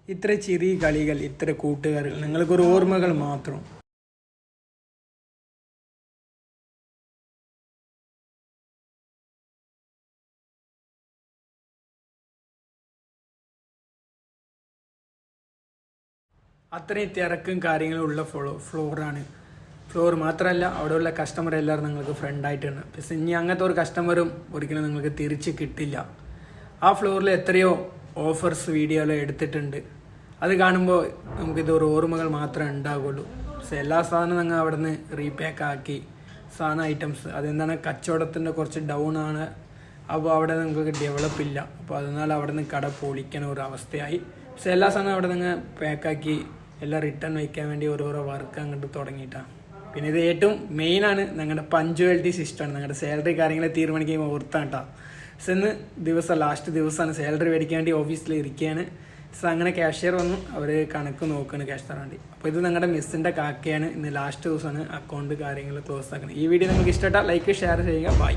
ഇത്ര ചെറിയ കളികൾ, ഇത്ര കൂട്ടുകാർ, നിങ്ങൾക്കൊരു ഓർമ്മകൾ മാത്രം. അത്രയും തിരക്കും കാര്യങ്ങളും ഉള്ള ഫ്ലോറാണ്. ഫ്ലോർ മാത്രമല്ല, അവിടെയുള്ള കസ്റ്റമർ എല്ലാവരും നിങ്ങൾക്ക് ഫ്രണ്ടായിട്ടാണ്. പക്ഷേ ഇനി അങ്ങനത്തെ ഒരു കസ്റ്റമറും ഒരിക്കലും നിങ്ങൾക്ക് തിരിച്ച് കിട്ടില്ല. ആ ഫ്ലോറിൽ എത്രയോ ഓഫേഴ്സ് വീഡിയോയിൽ എടുത്തിട്ടുണ്ട്. അത് കാണുമ്പോൾ നമുക്കിതൊരു ഓർമ്മകൾ മാത്രമേ ഉണ്ടാകുള്ളൂ. പക്ഷേ എല്ലാ സാധനവും ഞങ്ങൾ അവിടെ നിന്ന് റീപാക്ക് ആക്കി സാധന ഐറ്റംസ്, അതെന്താണ് കച്ചവടത്തിൻ്റെ കുറച്ച് ഡൗൺ ആണ്. അപ്പോൾ അവിടെ നിങ്ങൾക്ക് ഡെവലപ്പ് ഇല്ല. അപ്പോൾ അതിനാൽ അവിടെ നിന്ന് കട പൊളിക്കണ ഒരു അവസ്ഥയായി. പക്ഷേ എല്ലാ സാധനവും അവിടെ നിങ്ങൾ പാക്കാക്കി എല്ലാം റിട്ടേൺ വയ്ക്കാൻ വേണ്ടി ഓരോരോ വർക്ക് അങ്ങോട്ട് തുടങ്ങിയിട്ടാണ്. പിന്നെ ഇത് ഏറ്റവും മെയിനാണ് ഞങ്ങളുടെ പഞ്ച്വാലിറ്റി സിസ്റ്റമാണ്. ഞങ്ങളുടെ സാലറി കാര്യങ്ങളെ തീരുമാനിക്കുമ്പോൾ ഓർത്താണ് കേട്ടോ. പക്ഷെ ഇന്ന് ദിവസം ലാസ്റ്റ് ദിവസമാണ്, സാലറി മേടിക്കാൻ വേണ്ടി ഓഫീസിൽ ഇരിക്കുകയാണ്. സോ അങ്ങനെ ക്യാഷ്യർ വന്നു, അവർ കണക്ക് നോക്കുകയാണ് ക്യാഷ് തരാൻ വേണ്ടി. അപ്പോൾ ഇത് ഞങ്ങളുടെ മിസ്സിൻ്റെ കാക്കയാണ്. ഇന്ന് ലാസ്റ്റ് ദിവസമാണ് അക്കൗണ്ട് കാര്യങ്ങൾ ക്ലോസ് ആക്കുന്നത്. ഈ വീഡിയോ നിങ്ങൾക്ക് ഇഷ്ടപ്പെട്ടാൽ ലൈക്ക് ഷെയർ ചെയ്യുക. ബൈ.